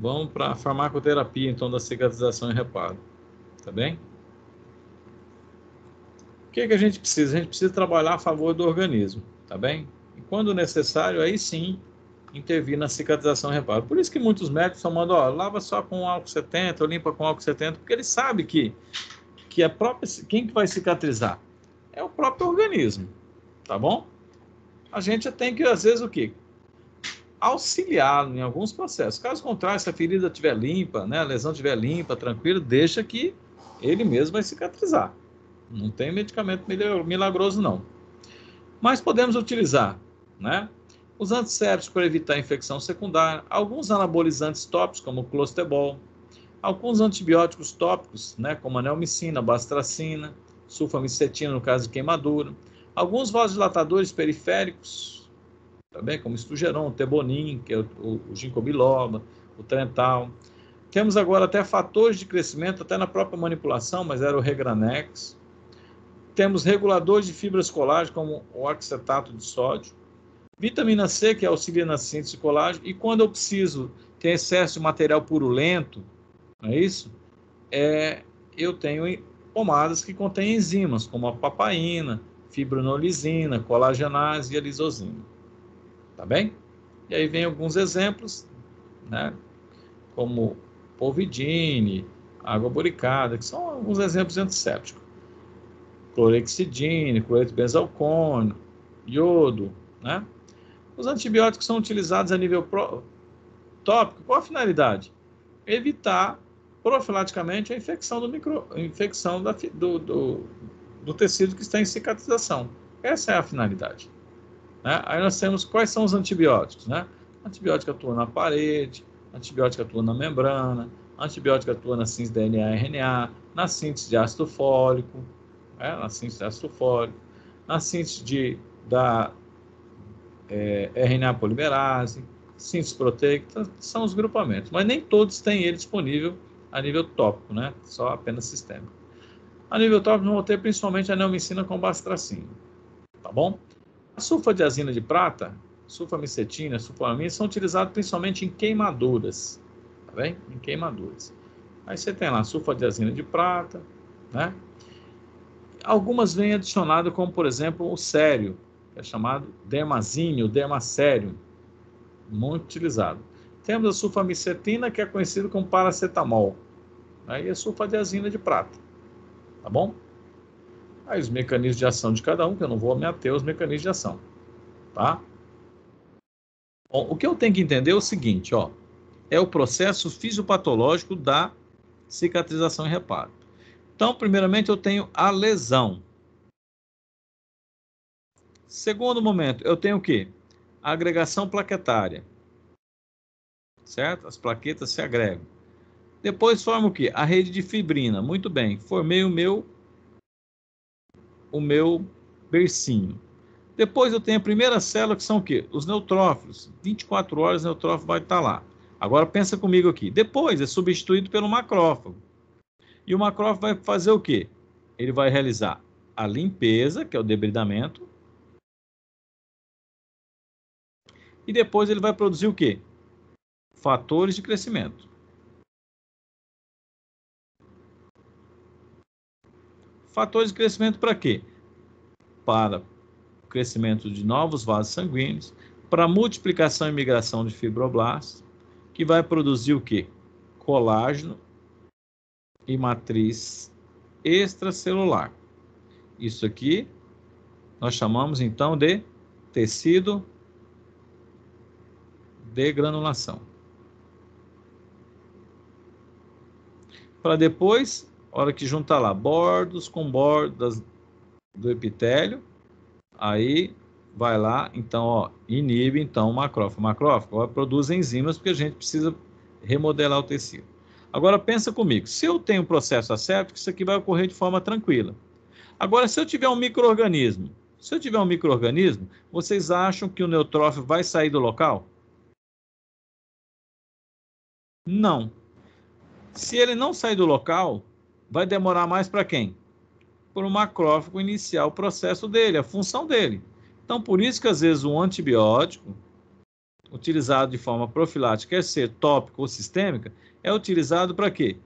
Vamos para a farmacoterapia, então, da cicatrização e reparo. Tá bem? O que a gente precisa? A gente precisa trabalhar a favor do organismo. Tá bem? E quando necessário, aí sim, intervir na cicatrização e reparo. Por isso que muitos médicos só mandam, ó, lava só com álcool 70, ou limpa com álcool 70, porque ele sabe que a própria, quem que vai cicatrizar? É o próprio organismo. Tá bom? A gente tem que, às vezes, o quê? Auxiliá-lo em alguns processos. Caso contrário, se a ferida estiver limpa, né, a lesão estiver limpa, tranquila, deixa que ele mesmo vai cicatrizar. Não tem medicamento milagroso, não. Mas podemos utilizar, né, os antissépticos para evitar infecção secundária, alguns anabolizantes tópicos, como o clostebol, alguns antibióticos tópicos, né, como a neomicina, bastracina, sulfamicetina no caso de queimadura, alguns vasodilatadores periféricos, também, como estugeron, o tebonin, que é o ginkgo biloba, o trental. Temos agora até fatores de crescimento, até na própria manipulação, mas era o Regranex. Temos reguladores de fibras colágeno, como o oxalato de sódio. Vitamina C, que auxilia na síntese de colágeno. E quando eu preciso ter excesso de material purulento, não é isso? Eu tenho pomadas que contêm enzimas, como a papaina, fibrinolisina, colagenase e a lisozima. Tá bem? E aí vem alguns exemplos, né, como polvidine, água boricada, que são alguns exemplos de antisséptico. Clorexidine, cloreto benzalcônico, iodo, né? Os antibióticos são utilizados a nível tópico. Qual a finalidade? Evitar profilaticamente a infecção do tecido que está em cicatrização. Essa é a finalidade. Né? Aí nós temos quais são os antibióticos, né? Antibiótico atua na parede, antibiótico atua na membrana, antibiótico atua na síntese de DNA e RNA, na síntese de ácido fólico, na síntese de ácido fólico, na síntese da RNA polimerase, síntese proteica, são os grupamentos, mas nem todos têm ele disponível a nível tópico, né? Só apenas sistêmico. A nível tópico, vamos ter principalmente a neomicina com bastracina, tá bom? A sulfadiazina de prata, sulfamicetina, sulfonamida são utilizados principalmente em queimaduras, tá bem? Em queimaduras. Aí você tem lá sulfadiazina de prata, né? Algumas vêm adicionadas como, por exemplo, o sério, que é chamado dermazine, o dermacério, muito utilizado. Temos a sulfamicetina, que é conhecido como paracetamol. Aí a sulfadiazina de prata, tá bom? Aí os mecanismos de ação de cada um, que eu não vou me ater aos mecanismos de ação, tá? Bom, o que eu tenho que entender é o seguinte, ó, é o processo fisiopatológico da cicatrização e reparo. Então, primeiramente, eu tenho a lesão. Segundo momento, eu tenho o quê? A agregação plaquetária, certo? As plaquetas se agregam. Depois forma o quê? A rede de fibrina. Muito bem, formei o meu bercinho. Depois eu tenho a primeira célula, que são o quê? Os neutrófilos. 24 horas o neutrófilo vai estar lá. Agora pensa comigo aqui. Depois é substituído pelo macrófago. E o macrófago vai fazer o quê? Ele vai realizar a limpeza, que é o debridamento. E depois ele vai produzir o quê? Fatores de crescimento. Fatores de crescimento para quê? Para o crescimento de novos vasos sanguíneos, para a multiplicação e migração de fibroblastos, que vai produzir o quê? Colágeno e matriz extracelular. Isso aqui nós chamamos então de tecido de granulação. Para depois, hora que juntar lá bordos com bordas do epitélio, aí vai lá, então, ó, inibe então o macrófago. O macrófago ó, produz enzimas porque a gente precisa remodelar o tecido. Agora pensa comigo, se eu tenho um processo asséptico, isso aqui vai ocorrer de forma tranquila. Agora, se eu tiver um micro-organismo, vocês acham que o neutrófilo vai sair do local? Não. Se ele não sair do local, vai demorar mais para quem? Para o macrófago iniciar o processo dele, a função dele. Então, por isso que às vezes o antibiótico utilizado de forma profilática, quer ser tópico ou sistêmica, é utilizado para quê?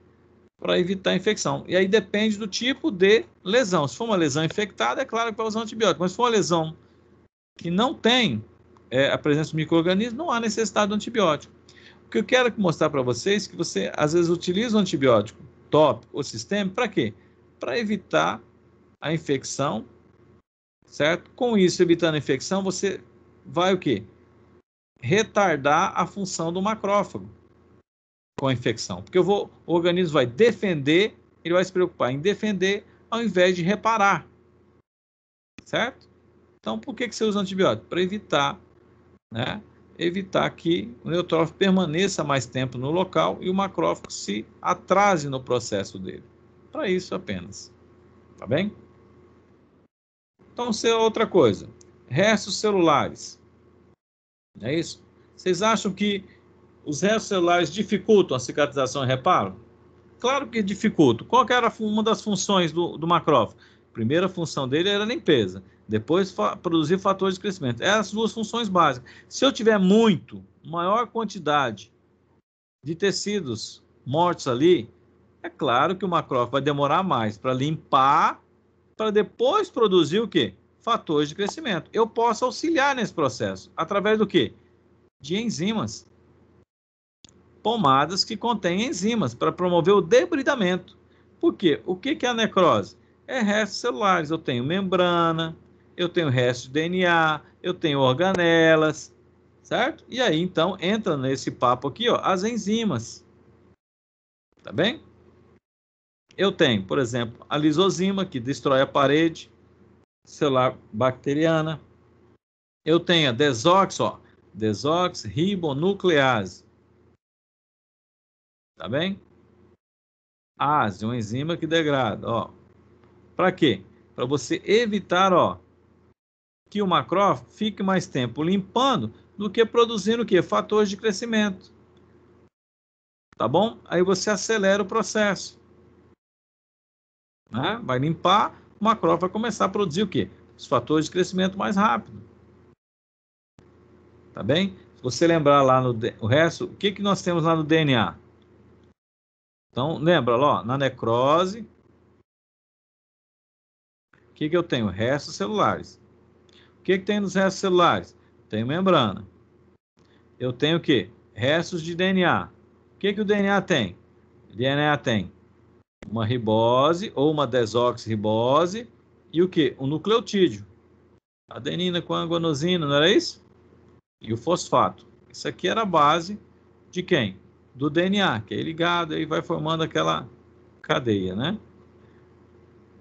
Para evitar infecção. E aí depende do tipo de lesão. Se for uma lesão infectada, é claro que vai usar antibiótico. Mas se for uma lesão que não tem a presença do micro-organismo, não há necessidade do antibiótico. O que eu quero mostrar para vocês é que você, às vezes, utiliza o antibiótico tópico ou sistêmico para quê? Para evitar a infecção, certo? Com isso, evitando a infecção, você vai o quê? Retardar a função do macrófago com a infecção. Porque o organismo vai defender, ele vai se preocupar em defender ao invés de reparar. Certo? Então, por que você usa antibiótico? Para evitar, né? Evitar que o neutrófilo permaneça mais tempo no local e o macrófago se atrase no processo dele. Para isso apenas. Tá bem? Então, outra coisa. Restos celulares. É isso? Vocês acham que os restos celulares dificultam a cicatrização e reparo? Claro que dificulta. Qual que era uma das funções do macrófago? A primeira função dele era a limpeza. Depois, produzir fatores de crescimento. Essas as duas funções básicas. Se eu tiver maior quantidade de tecidos mortos ali, é claro que o macrófago vai demorar mais para limpar, para depois produzir o quê? Fatores de crescimento. Eu posso auxiliar nesse processo. Através do quê? De enzimas. Pomadas que contêm enzimas para promover o debridamento. Por quê? O que é a necrose? É restos celulares. Eu tenho membrana, eu tenho restos de DNA, eu tenho organelas, certo? E aí, então, entra nesse papo aqui, ó, as enzimas. Tá bem? Eu tenho, por exemplo, a lisozima, que destrói a parede celular bacteriana. Eu tenho a desoxirribonuclease. Tá bem? ASE, uma enzima que degrada, ó. Para quê? Para você evitar, ó, que o macrófago fique mais tempo limpando do que produzindo o quê? Fatores de crescimento. Tá bom? Aí você acelera o processo. Né? Vai limpar, o macrófago vai começar a produzir o quê? Os fatores de crescimento mais rápido. Tá bem? Se você lembrar lá o resto, o que nós temos lá no DNA? Então, lembra lá, ó, na necrose, o que eu tenho? Restos celulares. O que tem nos restos celulares? Tenho membrana. Eu tenho o quê? Restos de DNA. O que o DNA tem? O DNA tem uma ribose ou uma desoxirribose e o quê? Um nucleotídeo. Adenina com a guanosina, não era isso? E o fosfato. Isso aqui era a base de quem? Do DNA, que é ligado e vai formando aquela cadeia, né?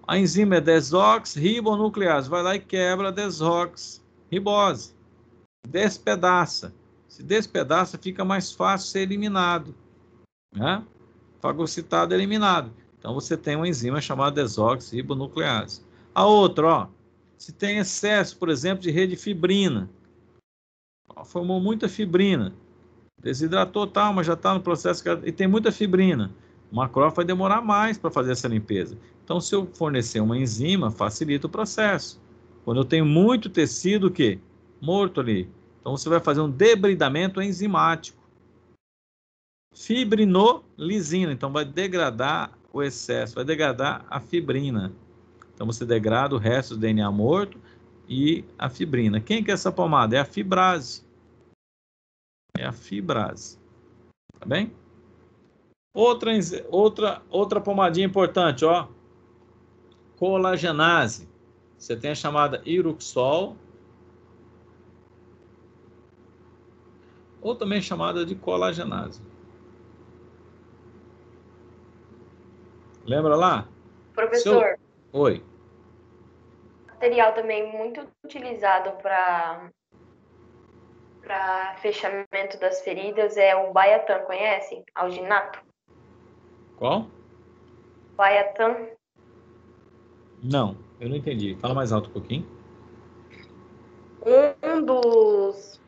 A enzima é desoxirribonuclease. Vai lá e quebra a desoxirribose. Despedaça. Se despedaça, fica mais fácil ser eliminado. Né? Fagocitado eliminado. Então, você tem uma enzima chamada desoxirribonuclease. A outra, ó, se tem excesso, por exemplo, de rede de fibrina, ó, formou muita fibrina, desidratou tal, mas já está no processo e tem muita fibrina. O macrófago vai demorar mais para fazer essa limpeza. Então, se eu fornecer uma enzima, facilita o processo. Quando eu tenho muito tecido, o quê? Morto ali. Então, você vai fazer um debridamento enzimático. Fibrinolisina. Então, vai degradar o excesso, vai degradar a fibrina. Então, você degrada o resto do DNA morto e a fibrina. Quem que é essa pomada? É a fibrase. É a fibrase. Tá bem? Outra pomadinha importante, ó. Colagenase. Você tem a chamada Iruxol, ou também chamada de colagenase. Lembra lá? Professor. Oi. Material também muito utilizado para fechamento das feridas é o Baiatan, conhece? Alginato. Qual? Baiatan. Não, eu não entendi. Fala mais alto um pouquinho. Um dos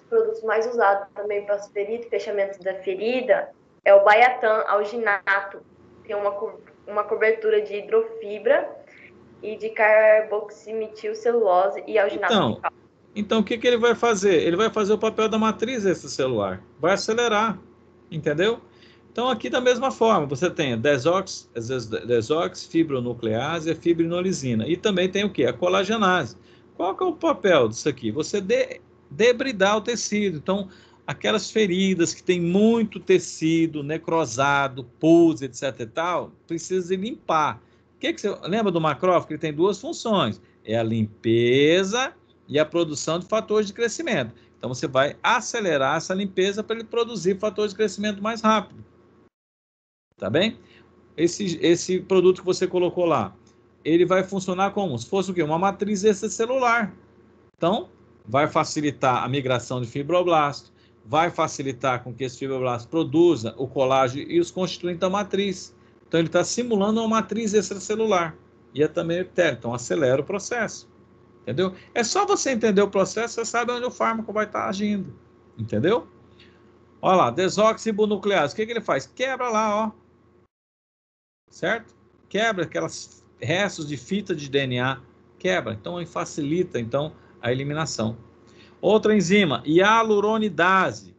produtos mais usados também para as feridas, fechamento da ferida, é o Baiatan alginato. Tem uma cobertura de hidrofibra e de carboximetilcelulose e alginato Então, de cálcio. Então, o que ele vai fazer? Ele vai fazer o papel da matriz extracelular, vai acelerar, entendeu? Então, aqui da mesma forma, você tem a desoxifibronuclease e a fibrinolisina. E também tem o quê? A colagenase. Qual que é o papel disso aqui? Você debridar o tecido. Então, aquelas feridas que tem muito tecido necrosado, pus, etc e tal, precisa de limpar. Que você lembra do macrófago? Que ele tem duas funções. É a limpeza e a produção de fatores de crescimento. Então, você vai acelerar essa limpeza para ele produzir fatores de crescimento mais rápido. Tá bem? Esse produto que você colocou lá, ele vai funcionar como se fosse o quê? Uma matriz extracelular. Então, vai facilitar a migração de fibroblasto, vai facilitar com que esse fibroblasto produza o colágeno e os constituintes da matriz. Então, ele está simulando uma matriz extracelular. E é também epitélio. Então, acelera o processo. Entendeu? É só você entender o processo, você sabe onde o fármaco vai estar agindo. Entendeu? Olha lá, desoxirribonuclease. O que ele faz? Quebra lá, ó. Certo? Quebra aquelas restos de fita de DNA, quebra, então aí facilita então a eliminação. Outra enzima, hialuronidase. O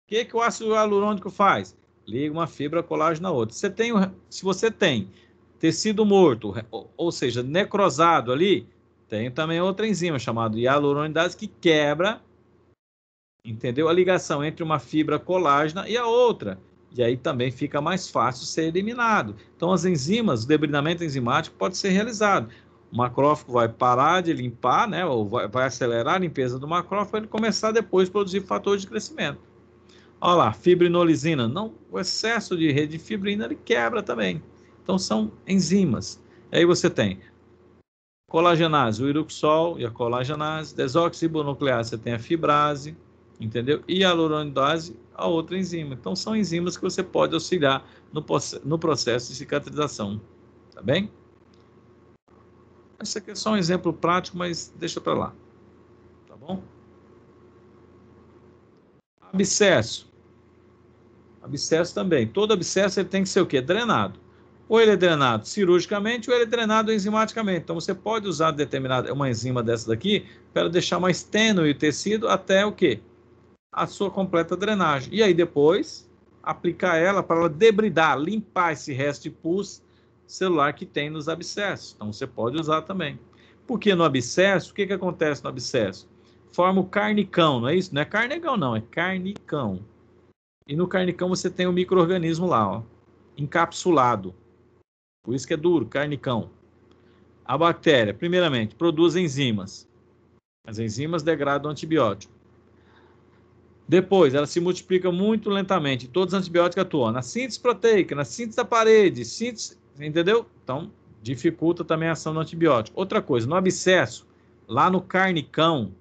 que o ácido hialurônico faz? Liga uma fibra colágeno na outra. Se você tem tecido morto, ou seja, necrosado ali, tem também outra enzima chamada hialuronidase que quebra, entendeu? A ligação entre uma fibra colágena e a outra. E aí também fica mais fácil ser eliminado. Então, as enzimas, o debridamento enzimático pode ser realizado. O macrófago vai parar de limpar, né, ou vai acelerar a limpeza do macrófago para ele começar depois a produzir fatores de crescimento. Olha lá, fibrinolisina. Não, o excesso de rede de fibrina ele quebra também. Então, são enzimas. Aí você tem colagenase, o iruxol e a colagenase. Desoxirribonuclease, você tem a fibrase. Entendeu? E a hialuronidase, a outra enzima. Então, são enzimas que você pode auxiliar no processo de cicatrização. Tá bem? Esse aqui é só um exemplo prático, mas deixa para lá. Tá bom? Abscesso. Abscesso também. Todo abscesso ele tem que ser o quê? Drenado. Ou ele é drenado cirurgicamente, ou ele é drenado enzimaticamente. Então, você pode usar uma enzima dessa daqui para deixar mais tênue o tecido até o quê? A sua completa drenagem. E aí depois aplicar ela para ela debridar, limpar esse resto de pus celular que tem nos abscessos. Então você pode usar também. Porque no abscesso, o que acontece no abscesso? Forma o carnicão, não é isso? Não é carnegão não, é carnicão. E no carnicão você tem um micro-organismo lá, ó, encapsulado. Por isso que é duro, carnicão. A bactéria, primeiramente, produz enzimas. As enzimas degradam o antibiótico. Depois, ela se multiplica muito lentamente. Todos os antibióticos atuam na síntese proteica, na síntese da parede, síntese, entendeu? Então, dificulta também a ação do antibiótico. Outra coisa, no abscesso, lá no carnicão,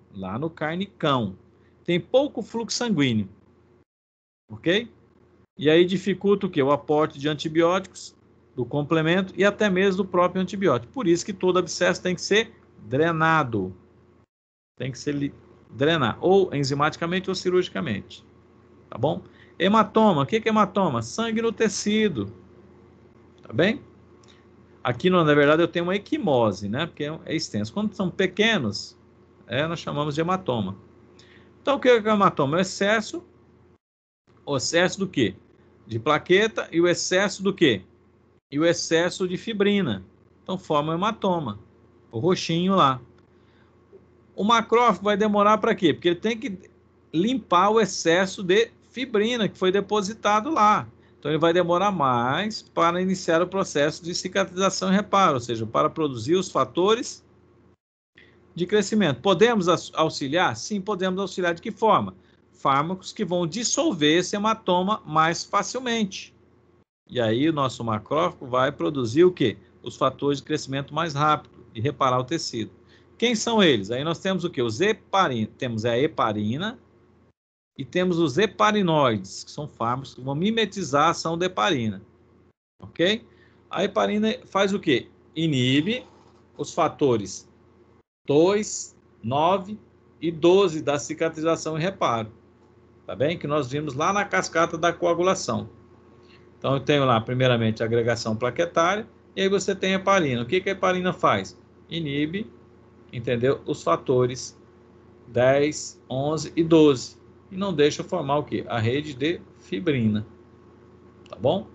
tem pouco fluxo sanguíneo, ok? E aí dificulta o quê? O aporte de antibióticos, do complemento e até mesmo do próprio antibiótico. Por isso que todo abscesso tem que ser drenado. Tem que ser drenar, ou enzimaticamente ou cirurgicamente. Tá bom? Hematoma, o que é hematoma? Sangue no tecido. Tá bem? Aqui, na verdade, eu tenho uma equimose, né? Porque é extenso. Quando são pequenos, nós chamamos de hematoma. Então, o que é hematoma? O excesso do quê? De plaqueta e o excesso do quê? E o excesso de fibrina. Então, forma o hematoma. O roxinho lá. O macrófago vai demorar para quê? Porque ele tem que limpar o excesso de fibrina que foi depositado lá. Então, ele vai demorar mais para iniciar o processo de cicatrização e reparo, ou seja, para produzir os fatores de crescimento. Podemos auxiliar? Sim, podemos auxiliar. De que forma? Fármacos que vão dissolver esse hematoma mais facilmente. E aí, o nosso macrófago vai produzir o quê? Os fatores de crescimento mais rápido e reparar o tecido. Quem são eles? Aí nós temos o quê? Temos a heparina e temos os heparinoides, que são fármacos que vão mimetizar a ação da heparina. Ok? A heparina faz o quê? Inibe os fatores 2, 9 e 12 da cicatrização e reparo. Tá bem? Que nós vimos lá na cascata da coagulação. Então, eu tenho lá, primeiramente, a agregação plaquetária, e aí você tem a heparina. O que a heparina faz? Inibe, entendeu? Os fatores 10, 11 e 12. E não deixa formar o quê? A rede de fibrina. Tá bom?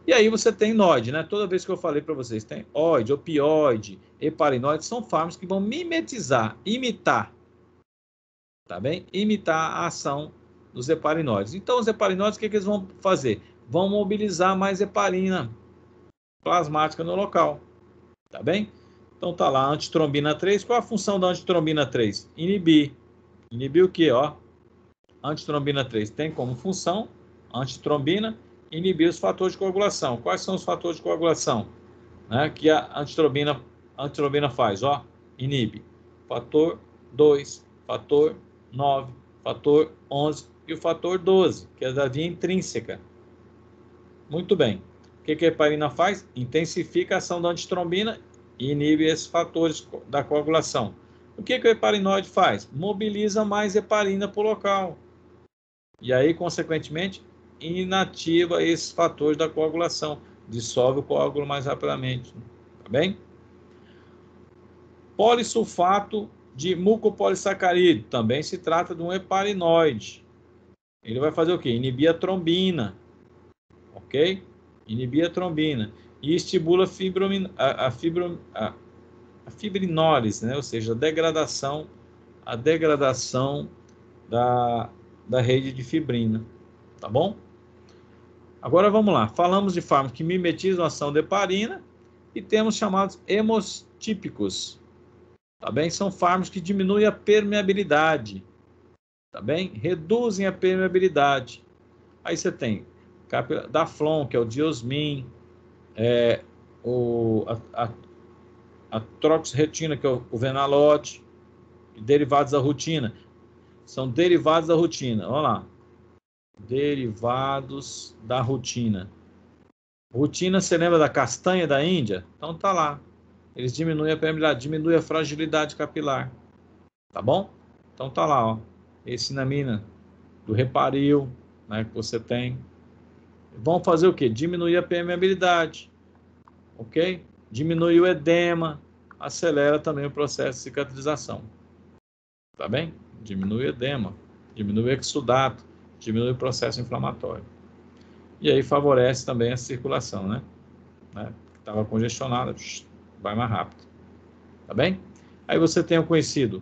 E aí você tem noide, né? Toda vez que eu falei para vocês, tem oide, opioide, heparinoide, são fármacos que vão mimetizar, imitar, tá bem? Imitar a ação dos heparinoides. Então, os heparinoides, o que eles vão fazer? Vão mobilizar mais heparina plasmática no local, tá bem? Então, tá lá, antitrombina 3. Qual a função da antitrombina 3? Inibir. Inibir o quê, ó? Antitrombina 3 tem como função, antitrombina, inibir os fatores de coagulação. Quais são os fatores de coagulação, né, que a antitrombina faz? Ó, inibe. Fator 2, fator 9, fator 11 e o fator 12, que é da via intrínseca. Muito bem. O que a heparina faz? Intensifica a ação da antitrombina e inibe esses fatores da coagulação. O que o heparinoide faz? Mobiliza mais heparina para o local. E aí, consequentemente, inativa esses fatores da coagulação. Dissolve o coágulo mais rapidamente. Tá bem? Polissulfato de mucopolissacarídeo. Também se trata de um heparinoide. Ele vai fazer o quê? Inibir a trombina. Ok? Inibir a trombina. E estimula a fibrinólise, né? Ou seja, a degradação da rede de fibrina. Tá bom? Agora vamos lá. Falamos de fármacos que mimetizam a ação da heparina e temos chamados hemostípicos. Tá bem? São fármacos que diminuem a permeabilidade. Tá bem? Reduzem a permeabilidade. Aí você tem Daflon, que é o Diosmin, a troxretina, que é o Venalote, derivados da rutina. São derivados da rutina. Olha lá. Derivados da rutina. Rutina, você lembra da castanha da Índia? Então tá lá. Eles diminuem a permeabilidade, diminuem a fragilidade capilar. Tá bom? Então tá lá, ó. Ecinamina do Heparil, né, que você tem. Vão fazer o quê? Diminuir a permeabilidade. Ok? Diminui o edema, acelera também o processo de cicatrização. Tá bem? Diminui o edema, diminui o exudato, diminui o processo inflamatório. E aí favorece também a circulação, né? Que estava congestionada, vai mais rápido. Tá bem? Aí você tem o conhecido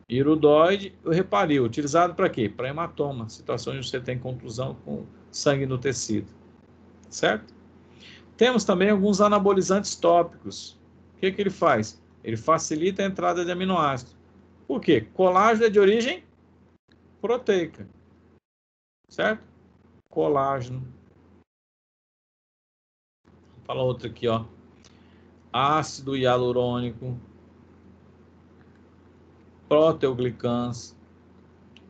iridoide e o Heparil, utilizado para quê? Para hematoma, situações onde você tem contusão com sangue no tecido. Certo? Temos também alguns anabolizantes tópicos. O que ele faz? Ele facilita a entrada de aminoácidos. Por quê? Colágeno é de origem proteica. Certo? Colágeno. Vou falar outro aqui, ó. Ácido hialurônico. Proteoglicans.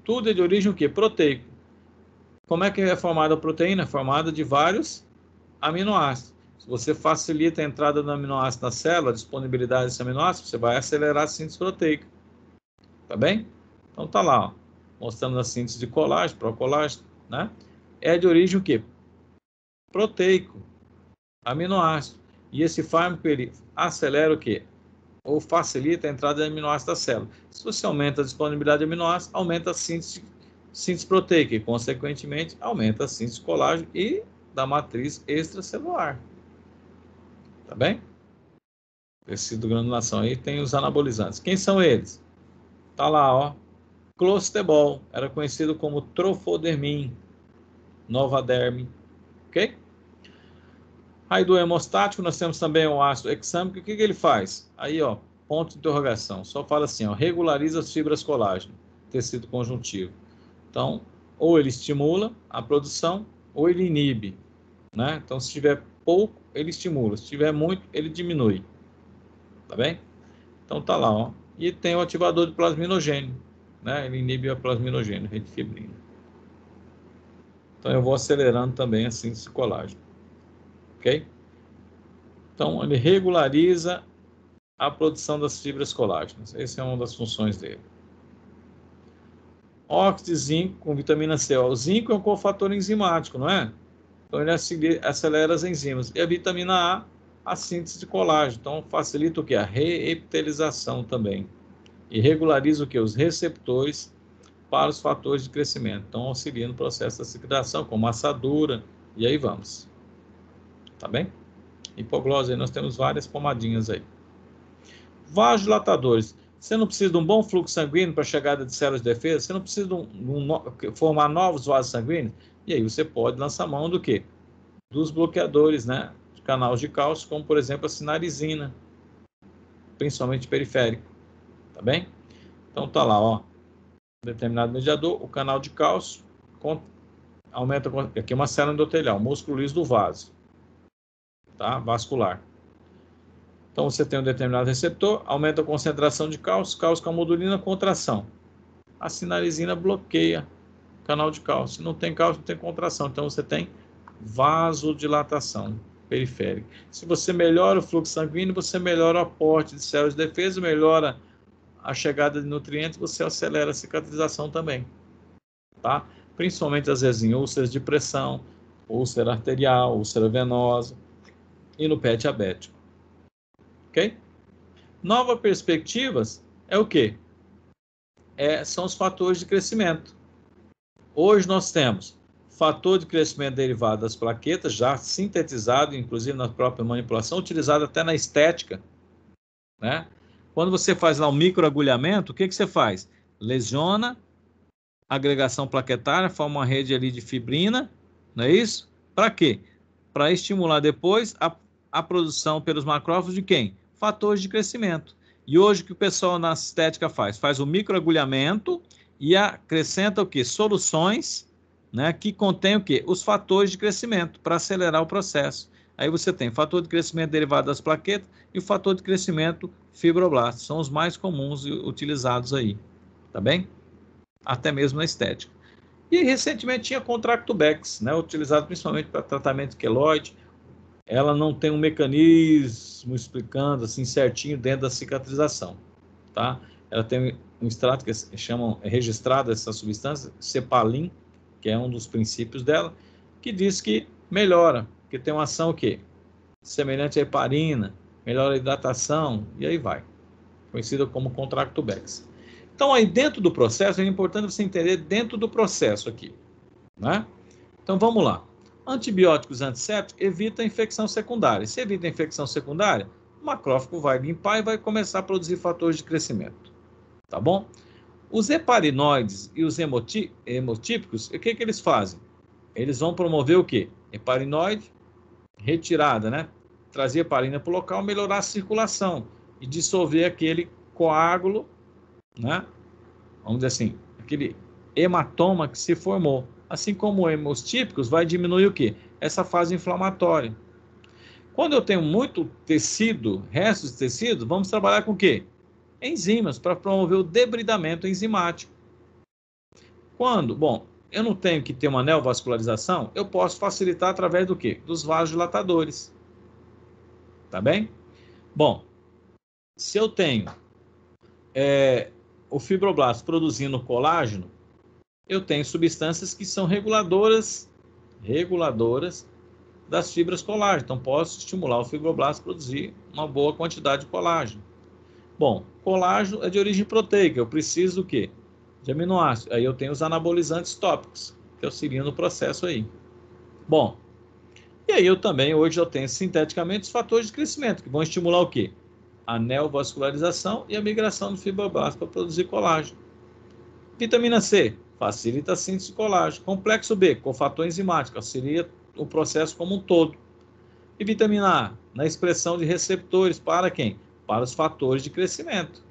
Tudo é de origem o quê? Proteico. Como é que é formada a proteína? É formada de vários aminoácidos. Se você facilita a entrada do aminoácido na célula, a disponibilidade desse aminoácido, você vai acelerar a síntese proteica. Tá bem? Então tá lá, ó, mostrando a síntese de colágeno, procolágeno, né? É de origem o quê? Proteico, aminoácido. E esse fármaco, ele acelera o quê? Ou facilita a entrada de aminoácido da célula. Se você aumenta a disponibilidade de aminoácidos, aumenta a síntese proteica e, consequentemente, aumenta a síntese de colágeno e da matriz extracelular. Tá bem? Tecido granulação. Aí tem os anabolizantes. Quem são eles? Tá lá, ó. Clostebol, era conhecido como Trofodermin, Novaderm, ok? Aí do hemostático nós temos também o ácido hexâmico. O que ele faz? Aí, ó, ponto de interrogação. Só fala assim, ó, regulariza as fibras colágeno, tecido conjuntivo. Então, ou ele estimula a produção, ou ele inibe, né? Então, se tiver pouco, ele estimula. Se tiver muito, ele diminui. Tá bem? Então tá lá, ó. E tem o ativador de plasminogênio, né? Ele inibe a plasminogênio, rede fibrina. Então eu vou acelerando também a síntese de colágeno. Ok? Então ele regulariza a produção das fibras colágenas. Essa é uma das funções dele. Óxido de zinco com vitamina C. O zinco é um cofator enzimático, não é? Então ele acelera as enzimas. E a vitamina A, a síntese de colágeno. Então facilita o que? A reepitelização também. e regulariza o que? Os receptores para os fatores de crescimento. Então, auxilia no processo da cicatrização, como assadura, e aí vamos. Tá bem? Hipoglose, aí nós temos várias pomadinhas aí. Vasodilatadores. Você não precisa de um bom fluxo sanguíneo para a chegada de células de defesa? Você não precisa de formar novos vasos sanguíneos? E aí você pode lançar mão do quê? Dos bloqueadores, né? De canais de cálcio, como por exemplo a sinarizina, principalmente periférico. Tá bem? Então tá lá, ó. Determinado mediador, o canal de cálcio aumenta. Aqui é uma célula endotelial, músculo liso do vaso, tá? Vascular. Então você tem um determinado receptor, aumenta a concentração de cálcio, cálcio com a modulina, contração. A sinarizina bloqueia o canal de cálcio. Se não tem cálcio, não tem contração. Então você tem vasodilatação periférica. Se você melhora o fluxo sanguíneo, você melhora o aporte de células de defesa, melhora a chegada de nutrientes, você acelera a cicatrização também, tá? Principalmente às vezes em úlceras de pressão, úlcera arterial, úlcera venosa e no pé diabético, ok? Novas perspectivas é o quê? São os fatores de crescimento. Hoje nós temos fator de crescimento derivado das plaquetas, já sintetizado, inclusive na própria manipulação, utilizado até na estética, né? Quando você faz lá um microagulhamento, o que você faz? Lesiona a agregação plaquetária, forma uma rede ali de fibrina, não é isso? Para quê? Para estimular depois a produção pelos macrófagos de quem? Fatores de crescimento. E hoje o que o pessoal na estética faz? Faz o microagulhamento e acrescenta o quê? Soluções, né, que contém o quê? Os fatores de crescimento para acelerar o processo. Aí você tem fator de crescimento derivado das plaquetas e o fator de crescimento fibroblasto. São os mais comuns utilizados aí, tá bem? Até mesmo na estética. E recentemente tinha Contractubex, né, utilizado principalmente para tratamento de queloide. Ela não tem um mecanismo explicando assim certinho dentro da cicatrização, tá? Ela tem um extrato que chamam registrado essa substância, Cepalin, que é um dos princípios dela, que diz que melhora, que tem uma ação o quê? Semelhante à heparina, melhora a hidratação e aí vai, conhecida como Contractubex. Então aí dentro do processo é importante você entender dentro do processo aqui, né? Então vamos lá. Antibióticos antissépticos evita a infecção secundária. Se evita a infecção secundária, o macrófago vai limpar e vai começar a produzir fatores de crescimento. Tá bom? Os heparinoides e os hemotípicos, o que eles fazem? Eles vão promover o quê? Heparinoide, retirada, né? Trazer heparina para o local, melhorar a circulação e dissolver aquele coágulo, né? Vamos dizer assim, aquele hematoma que se formou. Assim como hemostípicos, vai diminuir o quê? Essa fase inflamatória. Quando eu tenho muito tecido, restos de tecido, vamos trabalhar com o quê? Enzimas, para promover o debridamento enzimático. Quando? Bom, eu não tenho que ter uma neovascularização, eu posso facilitar através do quê? Dos vasodilatadores. Tá bem? Bom, se eu tenho o fibroblasto produzindo colágeno, eu tenho substâncias que são reguladoras das fibras colágeno. Então, posso estimular o fibroblasto a produzir uma boa quantidade de colágeno. Bom, colágeno é de origem proteica. Eu preciso do quê? De aminoácidos. Aí eu tenho os anabolizantes tópicos, que auxiliam no processo aí. Bom, e aí hoje eu tenho sinteticamente os fatores de crescimento, que vão estimular o quê? A neovascularização e a migração do fibroblasto para produzir colágeno. Vitamina C, facilita a síntese de colágeno. Complexo B, cofator enzimático, auxilia o processo como um todo. E vitamina A, na expressão de receptores para quem? Para os fatores de crescimento,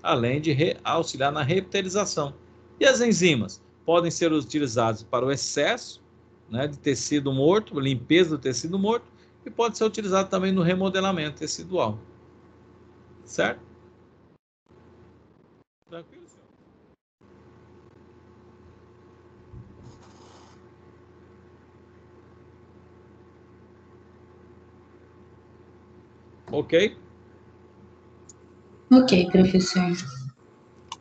além de auxiliar na reptilização. E as enzimas podem ser utilizadas para o excesso, né, de tecido morto, limpeza do tecido morto, e pode ser utilizado também no remodelamento tecidual. Certo? Tranquilo, senhor? Ok? Ok, professor.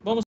Vamos